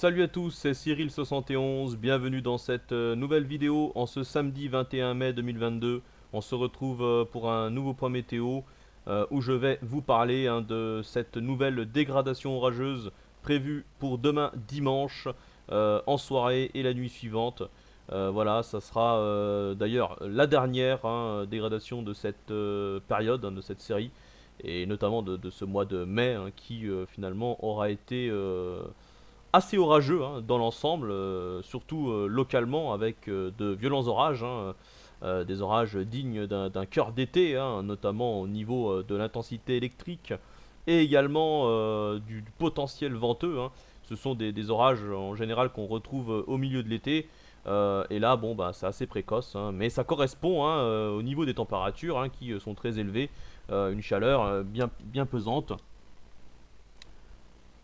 Salut à tous, c'est Cyril71, bienvenue dans cette nouvelle vidéo en ce samedi 21 mai 2022. On se retrouve pour un nouveau point météo où je vais vous parler de cette nouvelle dégradation orageuse prévue pour demain dimanche en soirée et la nuit suivante. Voilà, ça sera d'ailleurs la dernière dégradation de cette période, de cette série, et notamment de ce mois de mai qui finalement aura été assez orageux dans l'ensemble, surtout localement avec de violents orages, des orages dignes d'un cœur d'été, notamment au niveau de l'intensité électrique et également du potentiel venteux. Ce sont des orages en général qu'on retrouve au milieu de l'été. Et là, bon, bah, c'est assez précoce, mais ça correspond au niveau des températures qui sont très élevées, une chaleur bien pesante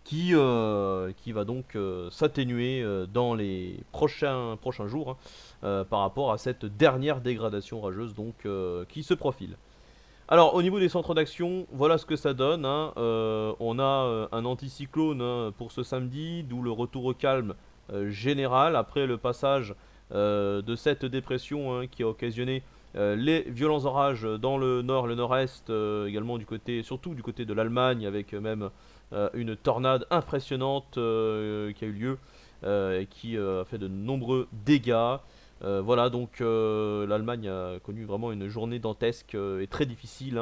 qui va donc s'atténuer dans les prochains jours par rapport à cette dernière dégradation orageuse donc, qui se profile. Alors au niveau des centres d'action, voilà ce que ça donne. On a un anticyclone pour ce samedi, d'où le retour au calme général après le passage de cette dépression qui a occasionné les violents orages dans le nord, le nord-est, également surtout du côté de l'Allemagne, avec même une tornade impressionnante qui a eu lieu et qui a fait de nombreux dégâts. Voilà, donc l'Allemagne a connu vraiment une journée dantesque et très difficile.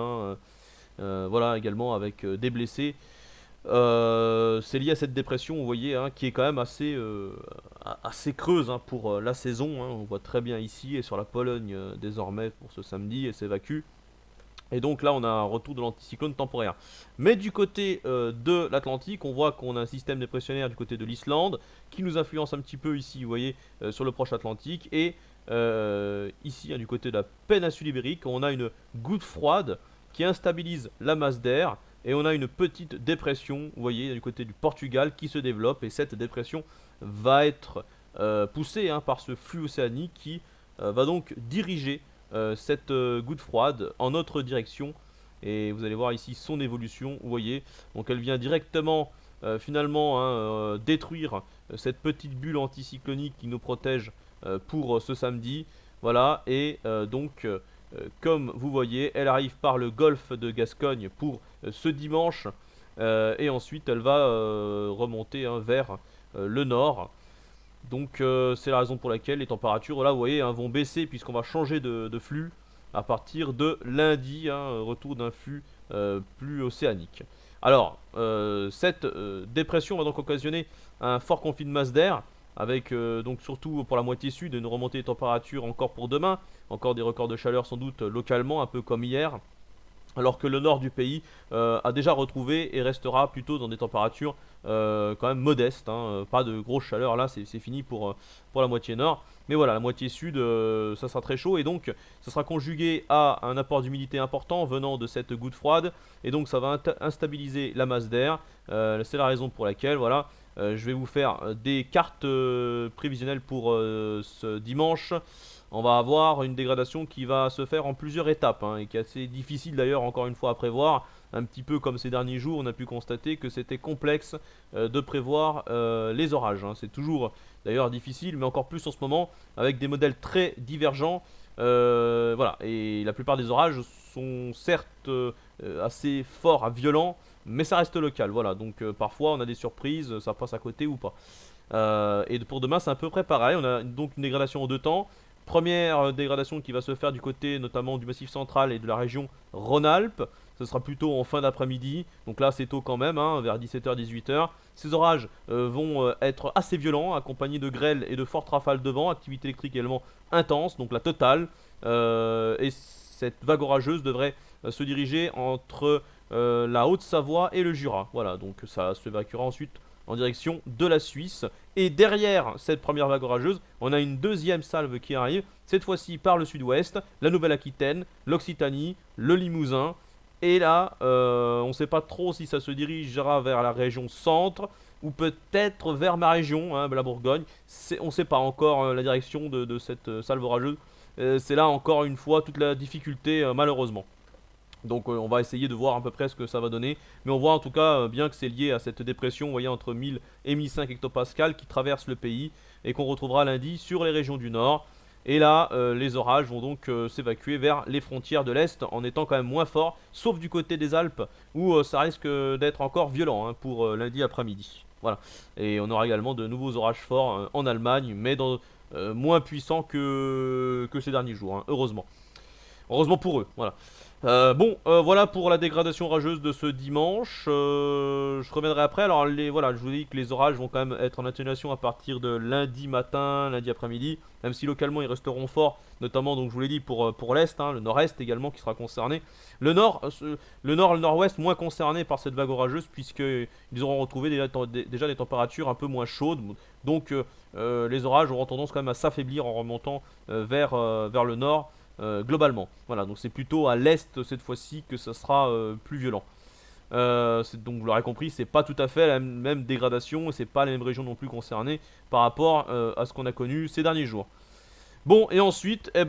Voilà, également avec des blessés. C'est lié à cette dépression, vous voyez, qui est quand même assez creuse pour la saison. On voit très bien ici et sur la Pologne désormais pour ce samedi, et s'évacue. Et donc là, on a un retour de l'anticyclone temporaire. Mais du côté de l'Atlantique, on voit qu'on a un système dépressionnaire du côté de l'Islande qui nous influence un petit peu ici, vous voyez, sur le proche Atlantique. Et ici, du côté de la péninsule ibérique, on a une goutte froide qui instabilise la masse d'air. Et on a une petite dépression, vous voyez, du côté du Portugal qui se développe. Et cette dépression va être poussée par ce flux océanique qui va donc diriger cette goutte froide en notre direction. Et vous allez voir ici son évolution, vous voyez. Donc elle vient directement finalement détruire cette petite bulle anticyclonique qui nous protège pour ce samedi. Voilà, et comme vous voyez, elle arrive par le golfe de Gascogne pour ce dimanche. Et ensuite elle va remonter vers le nord. Donc c'est la raison pour laquelle les températures là vous voyez vont baisser puisqu'on va changer de flux à partir de lundi, retour d'un flux plus océanique. Alors cette dépression va donc occasionner un fort conflit de masse d'air avec donc surtout pour la moitié sud une remontée des températures encore pour demain, encore des records de chaleur sans doute localement un peu comme hier, alors que le nord du pays a déjà retrouvé et restera plutôt dans des températures quand même modestes, pas de grosse chaleur là, c'est fini pour la moitié nord. Mais voilà, la moitié sud, ça sera très chaud et donc ça sera conjugué à un apport d'humidité important venant de cette goutte froide et donc ça va instabiliser la masse d'air. C'est la raison pour laquelle voilà, je vais vous faire des cartes prévisionnelles pour ce dimanche. On va avoir une dégradation qui va se faire en plusieurs étapes et qui est assez difficile d'ailleurs encore une fois à prévoir. Un petit peu comme ces derniers jours, on a pu constater que c'était complexe de prévoir les orages. C'est toujours d'ailleurs difficile, mais encore plus en ce moment avec des modèles très divergents. Voilà, et la plupart des orages sont certes assez forts, violents, mais ça reste local. Voilà, donc parfois on a des surprises, ça passe à côté ou pas. Et pour demain, c'est à peu près pareil. On a donc une dégradation en deux temps. Première dégradation qui va se faire du côté notamment du Massif central et de la région Rhône-Alpes. Ce sera plutôt en fin d'après-midi. Donc là, c'est tôt quand même, vers 17h-18h. Ces orages vont être assez violents, accompagnés de grêles et de fortes rafales de vent. Activité électrique également intense, donc la totale. Et cette vague orageuse devrait se diriger entre la Haute-Savoie et le Jura. Voilà, donc ça s'évacuera ensuite en direction de la Suisse. Et derrière cette première vague orageuse, on a une deuxième salve qui arrive, cette fois-ci par le sud-ouest, la Nouvelle-Aquitaine, l'Occitanie, le Limousin. Et là, on ne sait pas trop si ça se dirigera vers la région centre ou peut-être vers ma région, la Bourgogne. On ne sait pas encore la direction de cette salve orageuse. C'est là encore une fois toute la difficulté malheureusement. Donc on va essayer de voir à peu près ce que ça va donner. Mais on voit en tout cas bien que c'est lié à cette dépression, vous voyez, entre 1000 et 1005 hectopascales qui traverse le pays et qu'on retrouvera lundi sur les régions du nord. Et là, les orages vont donc s'évacuer vers les frontières de l'Est en étant quand même moins forts, sauf du côté des Alpes où ça risque d'être encore violent hein, pour lundi après-midi. Voilà. Et on aura également de nouveaux orages forts en Allemagne, mais moins puissants que ces derniers jours, hein, heureusement. Heureusement pour eux, voilà. Voilà pour la dégradation orageuse de ce dimanche. Je reviendrai après. Alors, voilà, je vous dis que les orages vont quand même être en atténuation à partir de lundi matin, lundi après-midi, même si localement ils resteront forts, notamment, donc je vous l'ai dit, pour l'Est, hein, le Nord-Est également qui sera concerné. Le Nord, le Nord et le Nord-Ouest moins concernés par cette vague orageuse, puisqu'ils auront retrouvé déjà des températures un peu moins chaudes. Donc, les orages auront tendance quand même à s'affaiblir en remontant vers le Nord. Globalement. Voilà, donc c'est plutôt à l'est cette fois-ci que ça sera plus violent. Donc vous l'aurez compris, c'est pas tout à fait la même dégradation et c'est pas les mêmes régions non plus concernées par rapport à ce qu'on a connu ces derniers jours. Bon, et ensuite, c'est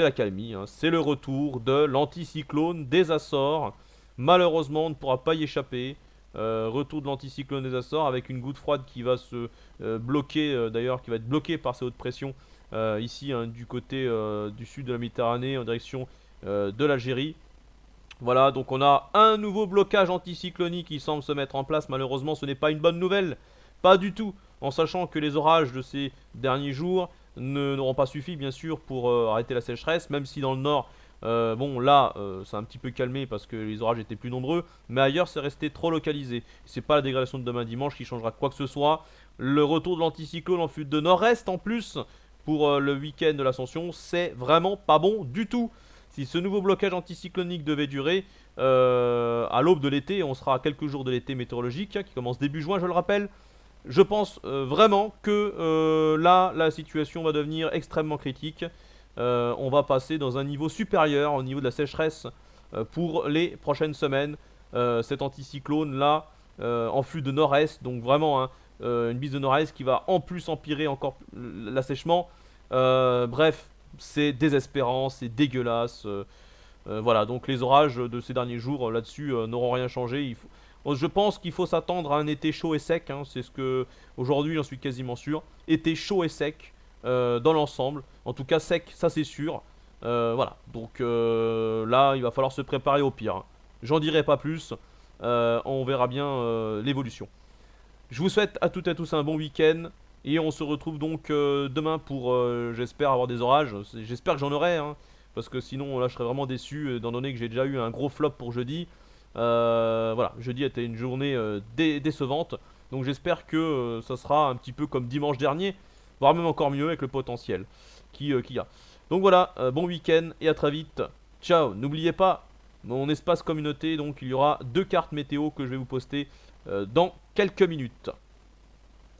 l'accalmie, hein. C'est le retour de l'anticyclone des Açores. Malheureusement, on ne pourra pas y échapper. Retour de l'anticyclone des Açores avec une goutte froide qui va se bloquer, d'ailleurs, qui va être bloquée par ces hautes pressions ici, hein, du côté du sud de la Méditerranée en direction de l'Algérie. Voilà, donc on a un nouveau blocage anticyclonique qui semble se mettre en place. Malheureusement, ce n'est pas une bonne nouvelle. Pas du tout. En sachant que les orages de ces derniers jours n'auront pas suffi, bien sûr, pour arrêter la sécheresse. Même si dans le nord, bon, là, c'est un petit peu calmé parce que les orages étaient plus nombreux. Mais ailleurs, c'est resté trop localisé. C'est pas la dégradation de demain dimanche qui changera quoi que ce soit. Le retour de l'anticyclone en flux de nord-est en plus pour le week-end de l'Ascension, c'est vraiment pas bon du tout. Si ce nouveau blocage anticyclonique devait durer à l'aube de l'été, on sera à quelques jours de l'été météorologique hein, qui commence début juin, je le rappelle. Je pense vraiment que là, la situation va devenir extrêmement critique. On va passer dans un niveau supérieur au niveau de la sécheresse pour les prochaines semaines. Cet anticyclone là, en flux de nord-est, donc vraiment hein, une bise de nord-est qui va en plus empirer encore l'assèchement. Bref, c'est désespérant, c'est dégueulasse. Voilà, donc les orages de ces derniers jours là-dessus n'auront rien changé. Je pense qu'il faut s'attendre à un été chaud et sec. Hein, c'est ce que aujourd'hui j'en suis quasiment sûr. Été chaud et sec dans l'ensemble. En tout cas sec, ça c'est sûr. Voilà, donc là il va falloir se préparer au pire. Hein. J'en dirai pas plus. On verra bien l'évolution. Je vous souhaite à toutes et à tous un bon week-end. Et on se retrouve donc demain pour, j'espère, avoir des orages. J'espère que j'en aurai, hein, parce que sinon, là, je serais vraiment déçu, étant donné que j'ai déjà eu un gros flop pour jeudi. Voilà, jeudi était une journée décevante. Donc j'espère que ça sera un petit peu comme dimanche dernier, voire même encore mieux avec le potentiel qu'il y a. Donc voilà, bon week-end et à très vite. Ciao, n'oubliez pas, mon espace communauté, donc il y aura 2 cartes météo que je vais vous poster dans quelques minutes.